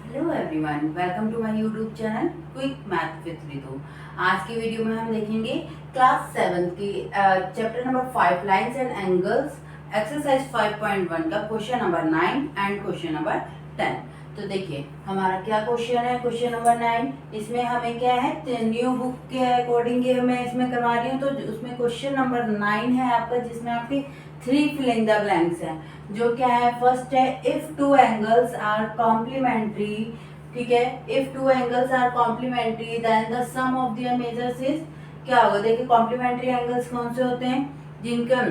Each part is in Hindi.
Hello everyone, welcome to my YouTube channel quick math with Ritu. आज की वीडियो में हम देखेंगे क्लास 7 की chapter number 5 lines and angles exercise 5.1 का question number 9 and question number 10। तो देखिए हमारा क्या क्वेश्चन है। क्वेश्चन नंबर 9, इसमें हमें क्या है, न्यू बुक के अकॉर्डिंग ये मैं इसमें करवा रही हूँ। तो उसमें क्वेश्चन नंबर 9 है आपका, जिसमें आपकी 3 फिलिंग द ब्लैंक्स है। जो क्या है, फर्स्ट है if two angles are complementary. ठीक है, if two angles are complementary then the sum of their measures is, क्या होगा। देखिए कॉम्प्लीमेंट्री एंगल्स कौन से होते हैं, जिनका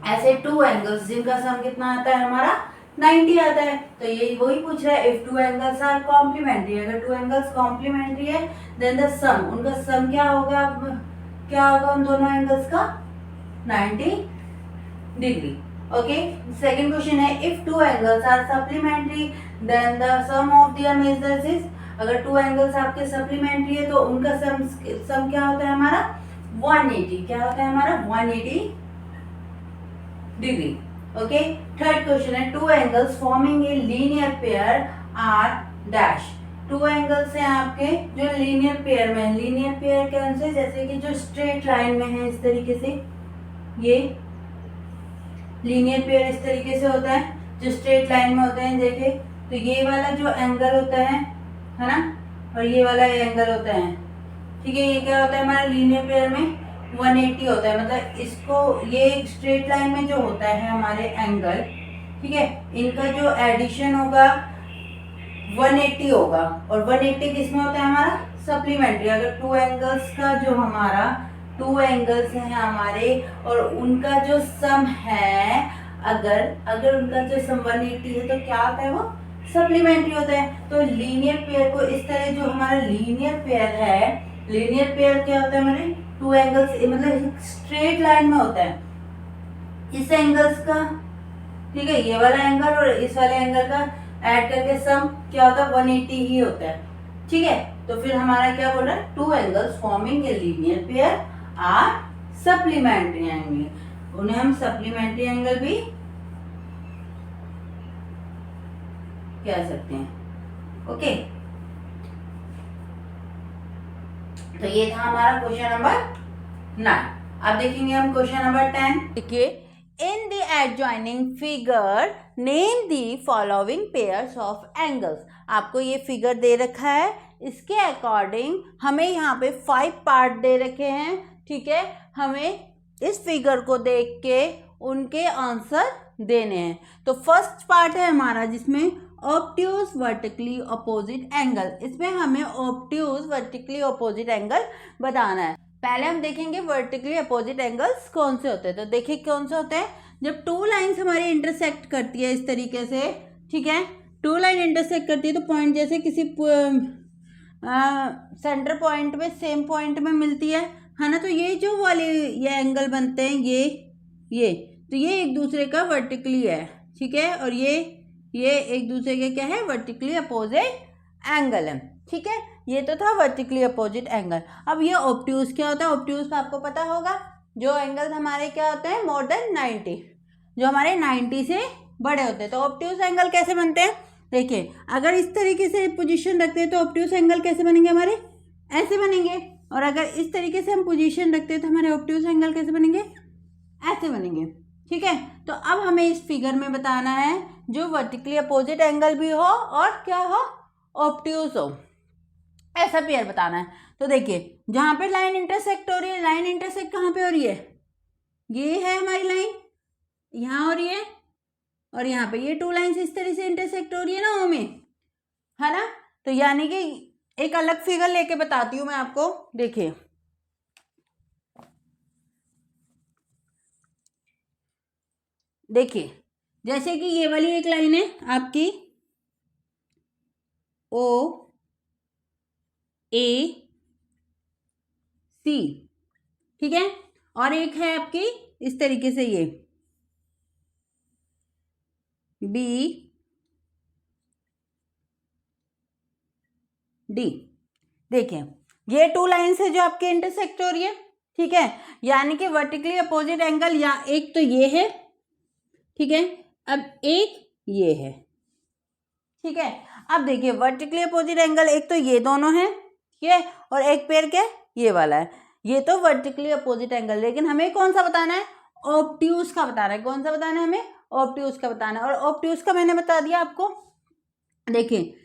ऐसे टू एंगल्स जिनका सम कितना आता है हमारा 90 आता है। तो ये वही पूछ रहा है, if two angles are complementary, अगर टू एंगल्स कॉम्प्लीमेंट्री है देन द सम, उनका सम क्या होगा, क्या होगा उन दोनों एंगल्स का 90 डिग्री। ओके, सेकंड क्वेश्चन है if two angles are supplementary then the sum of their measures is, अगर टू एंगल्स आपके सप्लीमेंट्री है तो उनका सम क्या होता है हमारा 180, क्या होता है हमारा 180 डिग्री। ओके, थर्ड क्वेश्चन है two angles forming a linear pair are dash. Two angles हैं आपके जो लीनियर पेयर में, लीनियर पेयर कौन से, जैसे कि जो स्ट्रेट लाइन में है इस तरीके से, ये लीनियर पेयर इस तरीके से होता है जो स्ट्रेट लाइन में होते हैं। देखिए तो ये वाला जो एंगल होता है ना, और ये वाला एंगल होता है। ठीक है, ये क्या होता है हमारा लीनियर पेयर में 180 होता है। मतलब इसको ये स्ट्रेट लाइन में जो होता है हमारे एंगल, ठीक है, इनका जो एडिशन होगा 180 होगा। और 180 किसमें होता है हमारा सप्लीमेंट्री। अगर टू एंगल्स का जो हमारा टू एंगल्स हैं हमारे और उनका जो सम है, अगर अगर उनका जो सम 180 है तो क्या होता है वो सप्लीमेंट्री होता है। तो लीनियर पेयर को इस तरह, जो हमारा लीनियर पेयर है, लीनियर पेयर क्या होता है हमारे टू एंगल्स, मतलब स्ट्रेट लाइन में होता है इस एंगल्स का। ठीक है, ये वाला एंगल और इस वाले एंगल का ऐड करके सम क्या होता है 180 ही होता है। ठीक है, तो फिर हमारा क्या बोल रहा है, two angles forming a linear pair are supplementary angle, उन्हें हम सप्लीमेंट्री एंगल भी कह सकते हैं। ओके, तो ये था हमारा क्वेश्चन नंबर 9। अब देखेंगे हम क्वेश्चन नंबर 10। देखिए, in the adjoining figure name the following pairs of angles. आपको ये फिगर दे रखा है, इसके अकॉर्डिंग हमें यहाँ पे 5 पार्ट दे रखे हैं। ठीक है, हमें इस फिगर को देख के उनके आंसर देने हैं। तो फर्स्ट पार्ट है हमारा जिसमें ऑब्ट्यूज वर्टिकली अपोजिट एंगल, इसमें हमें ऑब्ट्यूज वर्टिकली अपोजिट एंगल बताना है। पहले हम देखेंगे वर्टिकली अपोजिट एंगल्स कौन से होते हैं। तो देखिए कौन से होते हैं, जब टू लाइंस हमारी इंटरसेक्ट करती है इस तरीके से, ठीक है, टू लाइन इंटरसेक्ट करती है तो पॉइंट जैसे किसी सेंटर पॉइंट में सेम पॉइंट में मिलती है ना। तो ये जो वाले ये एंगल बनते हैं, ये तो ये एक दूसरे का वर्टिकली है। ठीक है, और ये एक दूसरे के क्या है, वर्टिकली अपोजिट एंगल है। ठीक है, ये तो था वर्टिकली अपोजिट एंगल। अब ये ऑब्ट्यूज क्या होता है, ऑब्ट्यूज तो आपको पता होगा, जो एंगल हमारे क्या होते हैं मोर देन 90, जो हमारे 90 से बड़े होते हैं। तो ऑब्ट्यूज एंगल कैसे बनते हैं, देखिए अगर इस तरीके से पोजीशन रखते हैं तो ऑब्ट्यूज एंगल कैसे बनेंगे हमारे, ऐसे बनेंगे। और अगर इस तरीके से हम पोजीशन रखते हैं तो हमारे ऑब्ट्यूज एंगल कैसे बनेंगे, ऐसे बनेंगे। ठीक है, तो अब हमें इस फिगर में बताना है जो वर्टिकली अपोजिट एंगल भी हो और क्या हो, ऑब्ट्यूज हो, ऐसा पेयर बताना है। तो देखिए जहां पे लाइन इंटरसेक्ट हो रही है, लाइन इंटरसेक्ट कहाँ पे हो रही है, ये है हमारी लाइन, यहाँ हो रही है, और यहाँ पे ये टू लाइंस इस तरह से इंटरसेक्ट हो रही है ना ओ में, है ना। तो यानी कि एक अलग फिगर लेके बताती हूँ मैं आपको। देखिए देखिए जैसे कि ये वाली एक लाइन है आपकी ओ ए सी, ठीक है, और एक है आपकी इस तरीके से ये बी डी। देखिए ये टू लाइन्स है जो आपके इंटरसेक्ट हो रही है। ठीक है, यानी कि वर्टिकली अपोजिट एंगल, या एक तो ये है, ठीक है, अब एक ये है, ठीक है। अब देखिए वर्टिकली अपोजिट एंगल एक तो ये दोनों है, ठीक है, और एक पेयर क्या ये वाला है, ये तो वर्टिकली अपोजिट एंगल। लेकिन हमें कौन सा बताना है, ऑब्ट्यूज का बताना है। कौन सा बताना है हमें, ऑब्ट्यूज का बताना है। और ऑब्ट्यूज का मैंने बता दिया आपको। देखिए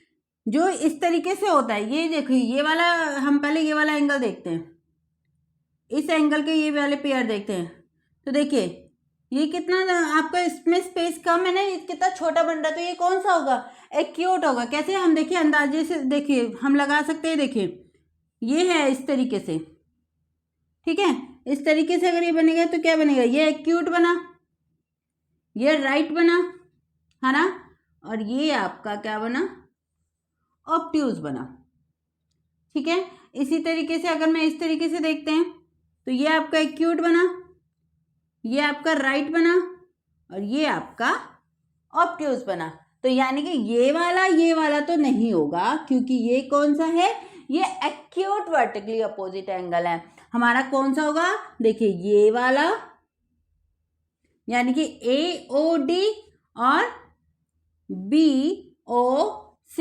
जो इस तरीके से होता है, ये देखिए ये वाला, हम पहले ये वाला एंगल देखते हैं, इस एंगल के ये वाले पेयर देखते हैं। तो देखिए ये कितना आपका इसमें स्पेस कम है ना, ये कितना छोटा बन रहा है, तो ये कौन सा होगा, एक्यूट होगा। कैसे हम देखिए अंदाजे से देखिए हम लगा सकते हैं। देखिए ये है इस तरीके से, ठीक है, इस तरीके से अगर ये बनेगा तो क्या बनेगा, ये एक्यूट बना, ये राइट बना, है ना, और ये आपका क्या बना, ऑब्ट्यूज बना, ठीक है। इसी तरीके से अगर मैं इस तरीके से देखते हैं तो ये आपका एक्यूट बना, ये आपका राइट बना, और ये आपका ऑब्ट्यूज बना। तो यानी कि ये वाला तो नहीं होगा, क्योंकि ये कौन सा है, ये एक्यूट वर्टिकली अपोजिट एंगल है। हमारा कौन सा होगा, देखिए ये वाला, यानी कि AOD और BOC,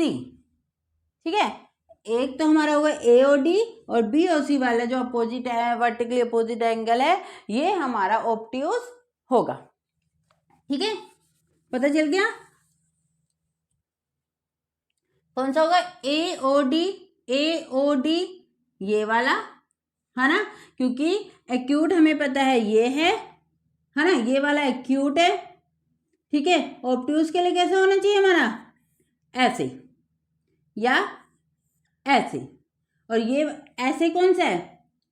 ठीक है। एक तो हमारा होगा AOD और BOC वाला जो अपोजिट है, वर्टिकली अपोजिट एंगल है, ये हमारा ऑब्ट्यूज होगा, ठीक है। पता चल गया कौन सा होगा, AOD ये वाला, है ना, क्योंकि एक्यूट हमें पता है ये है ना, ये वाला एक्यूट है, ठीक है। ऑब्ट्यूज के लिए कैसे होना चाहिए हमारा, ऐसे या ऐसे, और ये ऐसे कौन सा है,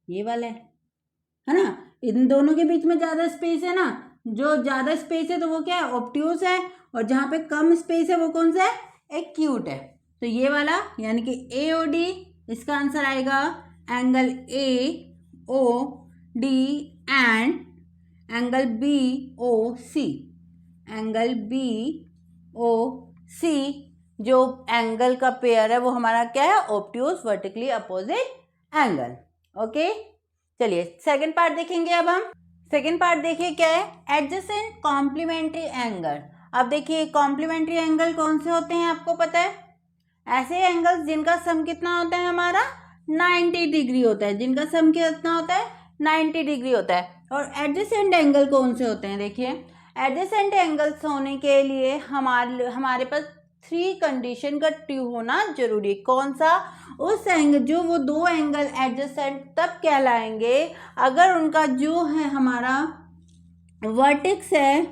ये वाला है ना। इन दोनों के बीच में ज्यादा स्पेस है ना, जो ज्यादा स्पेस है तो वो क्या है, ऑब्ट्यूज है, और जहां पे कम स्पेस है वो कौन सा है, एक्यूट है। तो ये वाला यानी कि AOD, इसका आंसर आएगा angle AOD and angle BOC। Angle BOC जो एंगल का पेयर है वो हमारा क्या है, obtuse vertically opposite angle. Okay, चलिए सेकंड पार्ट देखेंगे। अब हम सेकंड पार्ट देखिए क्या है, एडजेसेंट कॉम्प्लीमेंट्री एंगल। अब देखिए कॉम्प्लीमेंट्री एंगल कौन से होते हैं आपको पता है, ऐसे एंगल्स जिनका सम कितना होता है हमारा 90 डिग्री होता है, जिनका सम कितना होता है 90 डिग्री होता है। और एडजेसेंट एंगल कौन से होते हैं, देखिए एडजेसेंट एंगल्स होने के लिए हमारे पास 3 कंडीशन का ट्रू होना जरूरी है। कौन सा, उस एंगल जो वो दो एंगल एडजेसेंट तब कहलाएंगे अगर उनका जो है हमारा वर्टेक्स है,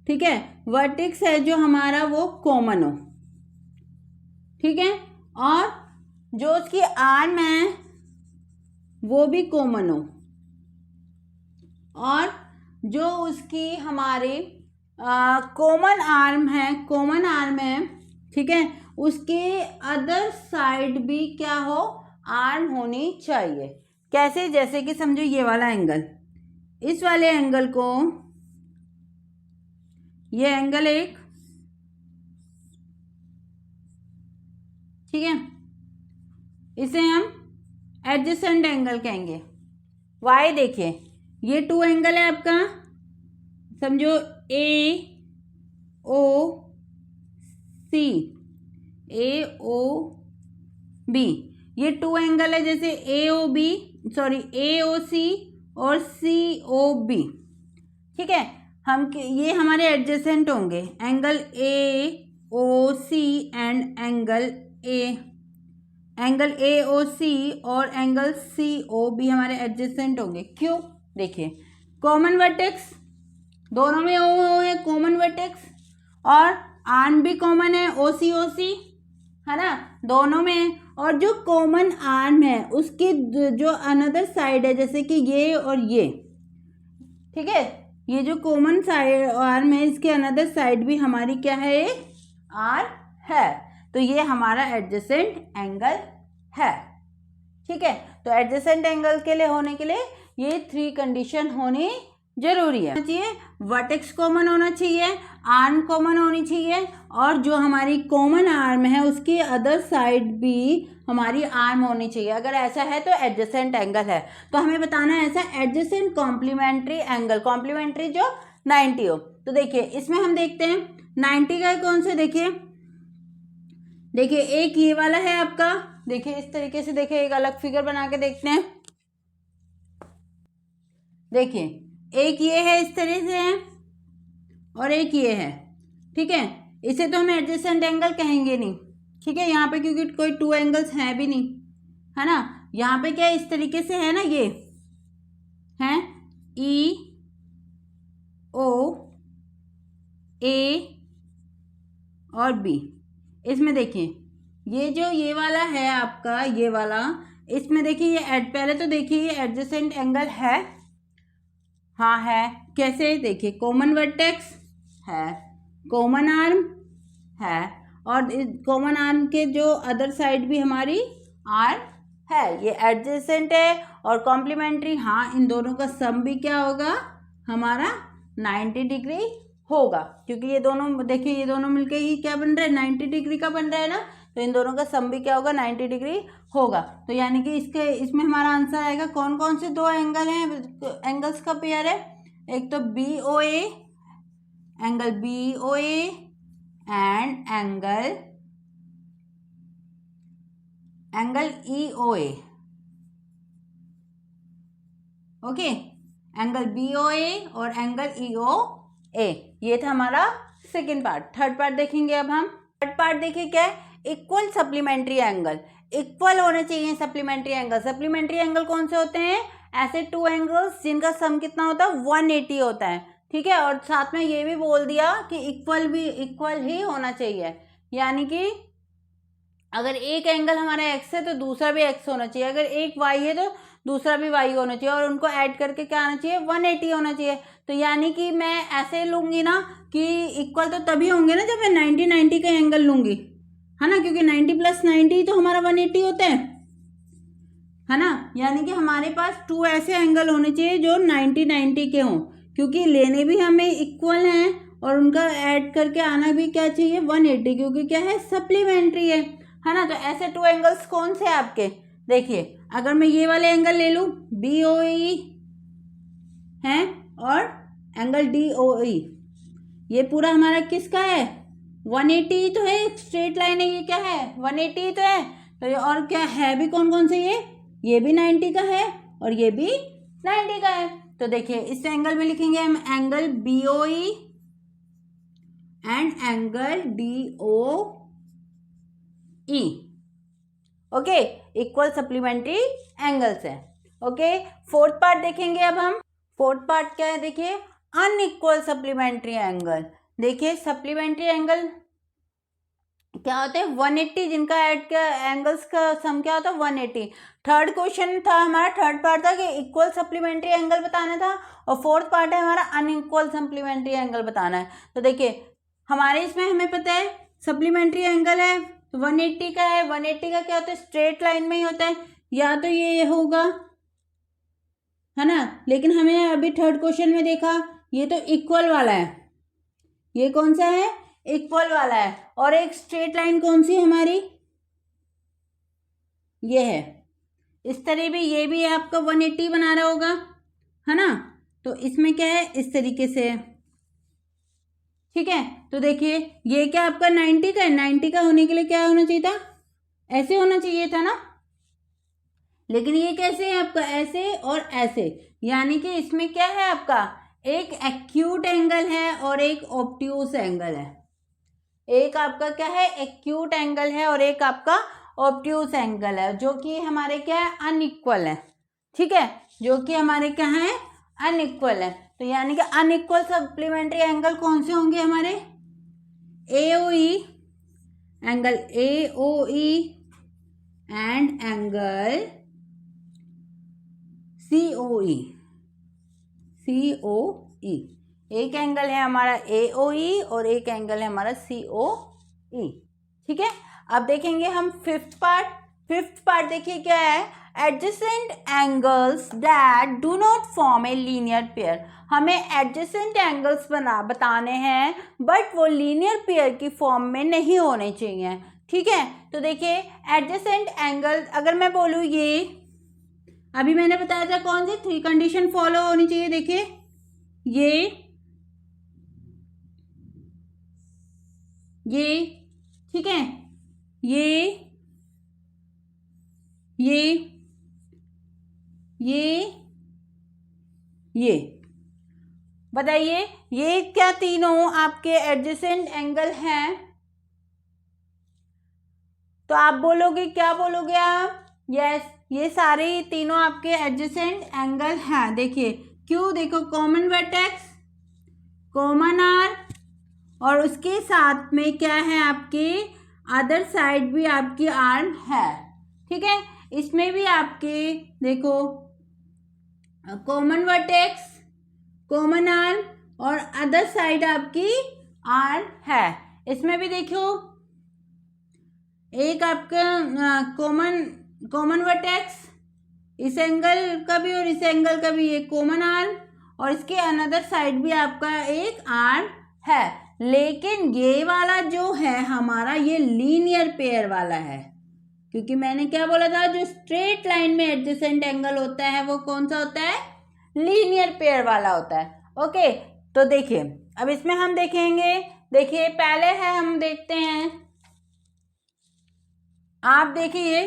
ठीक है, वर्टेक्स है जो हमारा वो कॉमन हो, ठीक है, और जो उसकी आर्म है वो भी कॉमन हो, और जो उसकी हमारे कॉमन आर्म है, ठीक है, उसके अदर साइड भी क्या हो, आर्म होनी चाहिए। कैसे, जैसे कि समझो ये वाला एंगल, इस वाले एंगल को, ये एंगल एक, ठीक है, इसे हम एडजेसेंट एंगल कहेंगे। वाई देखिए ये 2 एंगल है आपका, समझो AOB, ये 2 एंगल है, जैसे AOC और COB, ठीक है। हम ये हमारे एडजेसेंट होंगे, angle AOC and angle AOC और एंगल COB हमारे एडजेसेंट होंगे। क्यों, देखिए कॉमन वर्टेक्स, दोनों में ओ है कॉमन वर्टेक्स, और आर्म भी कॉमन है OC है ना, दोनों में। और जो कॉमन आर्म है उसकी जो अनदर साइड है, जैसे कि ये और ये, ठीक है, ये जो कॉमन साइड आर्म है इसके अनदर साइड भी हमारी क्या है, एक आर्म है, तो ये हमारा एडजेसेंट एंगल है, ठीक है। तो एडजेसेंट एंगल के लिए होने के लिए ये 3 कंडीशन होनी जरूरी है। वर्टेक्स कॉमन होना चाहिए, आर्म कॉमन होनी चाहिए, और जो हमारी कॉमन आर्म है उसकी अदर साइड भी हमारी आर्म होनी चाहिए। अगर ऐसा है तो एडजेसेंट एंगल है। तो हमें बताना है ऐसा एडजेसेंट कॉम्प्लीमेंट्री एंगल, कॉम्प्लीमेंट्री जो 90 हो। तो देखिए इसमें हम देखते हैं 90 का कौन से, देखिए देखिए एक ये वाला है आपका, देखिए इस तरीके से, देखिए एक अलग फिगर बना के देखते हैं। देखिए एक ये है इस तरह से है और एक ये है, ठीक है। इसे तो हम एडजेसेंट एंगल कहेंगे नहीं, ठीक है, यहाँ पे क्योंकि कोई टू एंगल्स हैं भी नहीं, है ना। यहाँ पे क्या इस तरीके से है ना, ये है ई ओ ए और बी। इसमें देखिए ये जो ये वाला है आपका, ये वाला, इसमें देखिए ये पहले तो देखिए ये एडजेसेंट एंगल है, हाँ है। कैसे, देखिए कॉमन वर्टेक्स है, कॉमन आर्म है, और कॉमन आर्म के जो अदर साइड भी हमारी आर्म है, ये एडजेसेंट है और कॉम्प्लीमेंट्री। हाँ, इन दोनों का सम भी क्या होगा हमारा 90 डिग्री होगा, क्योंकि ये दोनों देखिए ये दोनों मिलके ही क्या बन रहा है, 90 डिग्री का बन रहा है ना, तो इन दोनों का सम भी क्या होगा 90 डिग्री होगा। तो यानी कि इसमें हमारा आंसर आएगा कौन कौन से दो एंगल हैं, एंगल्स का पेयर है, एक तो B O A, angle B O A and angle E O A, okay, angle B O A और एंगल ई ओ ए। ये था हमारा सेकेंड पार्ट। थर्ड पार्ट देखेंगे अब हम। थर्ड पार्ट देखिए क्या है, इक्वल सप्लीमेंट्री एंगल। इक्वल होने चाहिए सप्लीमेंट्री एंगल। सप्लीमेंट्री एंगल कौन से होते हैं, ऐसे टू एंगल्स जिनका सम कितना होता है 180 होता है, ठीक है। और साथ में ये भी बोल दिया कि इक्वल ही होना चाहिए, यानी कि अगर एक एंगल हमारा एक्स है तो दूसरा भी एक्स होना चाहिए, अगर एक वाई है तो दूसरा भी वाई होना चाहिए, और उनको ऐड करके क्या आना चाहिए 180 होना चाहिए। तो यानी कि मैं ऐसे लूँगी ना कि इक्वल तो तभी होंगे ना जब मैं 90 का एंगल लूँगी, है ना, क्योंकि 90 + 90 तो हमारा 180 होता है ना। यानी कि हमारे पास टू ऐसे एंगल होने चाहिए जो 90 के हों, क्योंकि लेने भी हमें इक्वल हैं और उनका ऐड करके आना भी क्या चाहिए 180, क्योंकि क्या है सप्लीमेंट्री है ना। तो ऐसे टू एंगल्स कौन से आपके, देखिए अगर मैं ये वाले एंगल ले लूँ बी ओ ई है और एंगल डी ओ ई, ये पूरा हमारा किसका है 180 तो है, स्ट्रेट लाइन है, ये क्या है 180 तो है। तो ये और क्या है भी कौन कौन से, ये भी 90 का है और ये भी 90 का है। तो देखिए इस एंगल में लिखेंगे हम angle B O E and angle D O E, okay, equal supplementary angles है, ओके। फोर्थ पार्ट देखेंगे अब हम। फोर्थ पार्ट क्या है, देखिए अनइक्वल सप्लीमेंट्री एंगल। देखिए सप्लीमेंट्री एंगल क्या होते हैं 180, जिनका ऐड का एंगल्स का सम क्या होता है 180। थर्ड क्वेश्चन था हमारा, थर्ड पार्ट था कि इक्वल सप्लीमेंट्री एंगल बताना था, और फोर्थ पार्ट है हमारा अनइक्वल सप्लीमेंट्री एंगल बताना है। तो देखिए हमारे इसमें हमें पता है सप्लीमेंट्री एंगल है 180 का है, 180 का क्या होता है स्ट्रेट लाइन में ही होता है, या तो ये होगा, है ना। लेकिन हमें अभी थर्ड क्वेश्चन में देखा ये तो इक्वल वाला है, ये कौन सा है इक्वल वाला है, और एक स्ट्रेट लाइन कौन सी हमारी ये है, इस तरह भी ये भी आपका 180 बना रहा होगा, है ना। तो इसमें क्या है इस तरीके से, ठीक है। तो देखिए ये क्या आपका 90 का है, 90 का होने के लिए क्या होना चाहिए था, ऐसे होना चाहिए था ना, लेकिन ये कैसे है आपका ऐसे और ऐसे, यानी कि इसमें क्या है आपका एक एक्यूट एंगल है और एक ऑब्ट्यूस एंगल है। एक आपका क्या है एक्यूट एंगल है और एक आपका ऑब्ट्यूस एंगल है, जो कि हमारे क्या है अनइक्वल है, ठीक है, जो कि हमारे क्या है अनइक्वल है। तो यानी कि अनइक्वल सप्लीमेंट्री एंगल कौन से होंगे हमारे AOE, angle AOE and angle COE। एक एंगल है हमारा AOE और एक एंगल है हमारा COE, ठीक है। अब देखेंगे हम फिफ्थ पार्ट। फिफ्थ पार्ट देखिए क्या है, adjacent angles that do not form A linear pair. हमें एडजेसेंट एंगल्स बताने हैं बट वो लीनियर पेयर की फॉर्म में नहीं होने चाहिए, ठीक है। तो देखिए एडजेसेंट एंगल अगर मैं बोलूँ ये, अभी मैंने बताया था कौन सी 3 कंडीशन फॉलो होनी चाहिए, देखिए ये ठीक है, ये ये बताइए ये क्या तीनों आपके एडजेसेंट एंगल हैं? तो आप बोलोगे, क्या बोलोगे आप? यस, ये सारे तीनों आपके एडजेसेंट एंगल हैं। देखिए क्यों, देखो कॉमन वर्टेक्स, कॉमन आर्क, और उसके साथ में क्या है आपके अदर साइड भी आपकी आर्म है। ठीक है, इसमें भी आपके देखो कॉमन वर्टेक्स, कॉमन आर्म और अदर साइड आपकी आर्म है। इसमें भी देखो एक आपका कॉमन वर्टेक्स, इस एंगल का भी और इस एंगल का भी, ये कॉमन आर्म, और इसके अनदर साइड भी आपका एक आर्म है। लेकिन ये वाला जो है हमारा, ये लीनियर पेयर वाला है, क्योंकि मैंने क्या बोला था, जो स्ट्रेट लाइन में एडजेसेंट एंगल होता है वो कौन सा होता है? लीनियर पेयर वाला होता है। ओके, तो देखिए अब इसमें हम देखेंगे। देखिए पहले है, हम देखते हैं, आप देखिए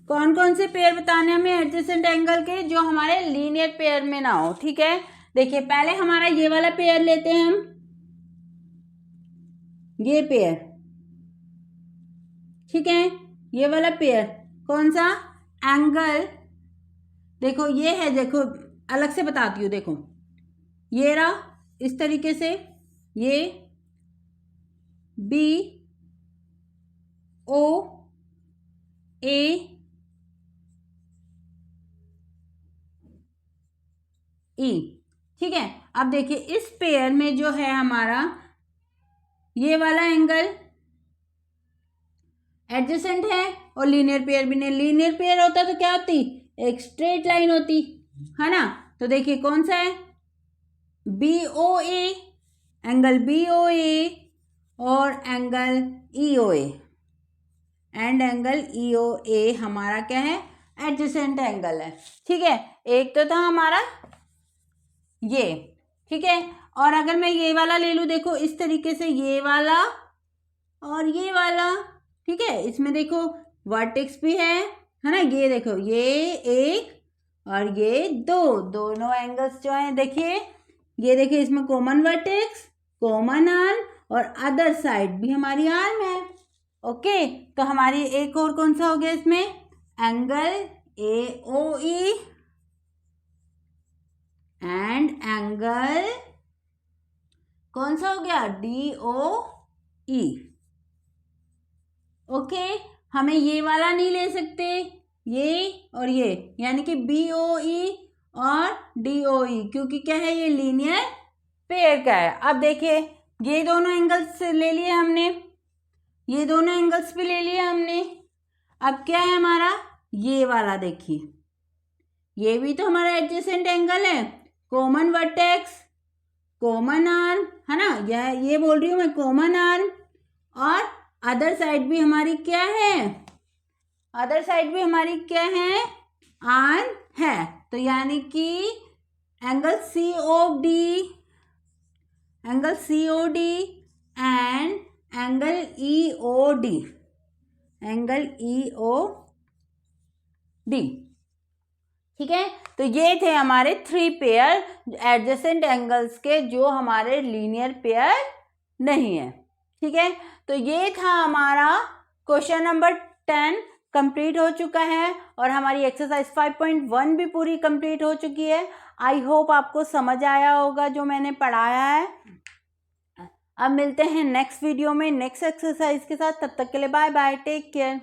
कौन कौन से पेयर बताने हमें एडजेसेंट एंगल के, जो हमारे लीनियर पेयर में ना हो। ठीक है, देखिए पहले हमारा ये वाला पेयर लेते हैं हम, ये पेयर। ठीक है, ये वाला पेयर कौन सा? एंगल, देखो ये है, देखो अलग से बताती हूँ, देखो ये रहा इस तरीके से, ये बी ओ ए ई। ठीक है, अब देखिए इस पेयर में जो है हमारा ये वाला एंगल एडजेसेंट है और लीनियर पेयर भी नहीं। लीनियर पेयर होता तो क्या होती? एक स्ट्रेट लाइन होती है ना। तो देखिए कौन सा है? B O A, angle B O A और angle E O A, and angle E O A हमारा क्या है? एडजेसेंट एंगल है। ठीक है, एक तो था हमारा ये। ठीक है, और अगर मैं ये वाला ले लूँ, देखो इस तरीके से, ये वाला और ये वाला। ठीक है, इसमें देखो वर्टेक्स भी है ना, ये देखो ये एक और ये दो, दोनों एंगल्स जो हैं, देखिए ये देखिए इसमें कॉमन वर्टेक्स, कॉमन आर्म और अदर साइड भी हमारी आर्म है। ओके, तो हमारी एक और कौन सा हो गया इसमें? Angle A O E and angle कौन सा हो गया? D O E. ओके, हमें ये वाला नहीं ले सकते, ये और ये, यानी कि बी ओ ई और डी ओ ई, क्योंकि क्या है? ये लीनियर पेयर का है। अब देखिए ये दोनों एंगल्स ले लिए हमने, ये दोनों एंगल्स भी ले लिए हमने। अब क्या है हमारा? ये वाला देखिए, ये भी तो हमारा एडजेसेंट एंगल है। कॉमन वर्टेक्स, कॉमन आर्म, है ना, ये बोल रही हूँ मैं, कॉमन आर्म, और अदर साइड भी हमारी क्या है? अदर साइड भी हमारी क्या है? आर्म है। तो यानी कि angle C O D, angle C O D and angle E O D, angle E O D. ठीक है, तो ये थे हमारे 3 पेयर एडजेसेंट एंगल्स के, जो हमारे लीनियर पेयर नहीं है। ठीक है, तो ये था हमारा क्वेश्चन नंबर 10 कंप्लीट हो चुका है, और हमारी एक्सरसाइज 5.1 भी पूरी कंप्लीट हो चुकी है। आई होप आपको समझ आया होगा जो मैंने पढ़ाया है। अब मिलते हैं नेक्स्ट वीडियो में नेक्स्ट एक्सरसाइज के साथ। तब तक के लिए बाय बाय, टेक केयर।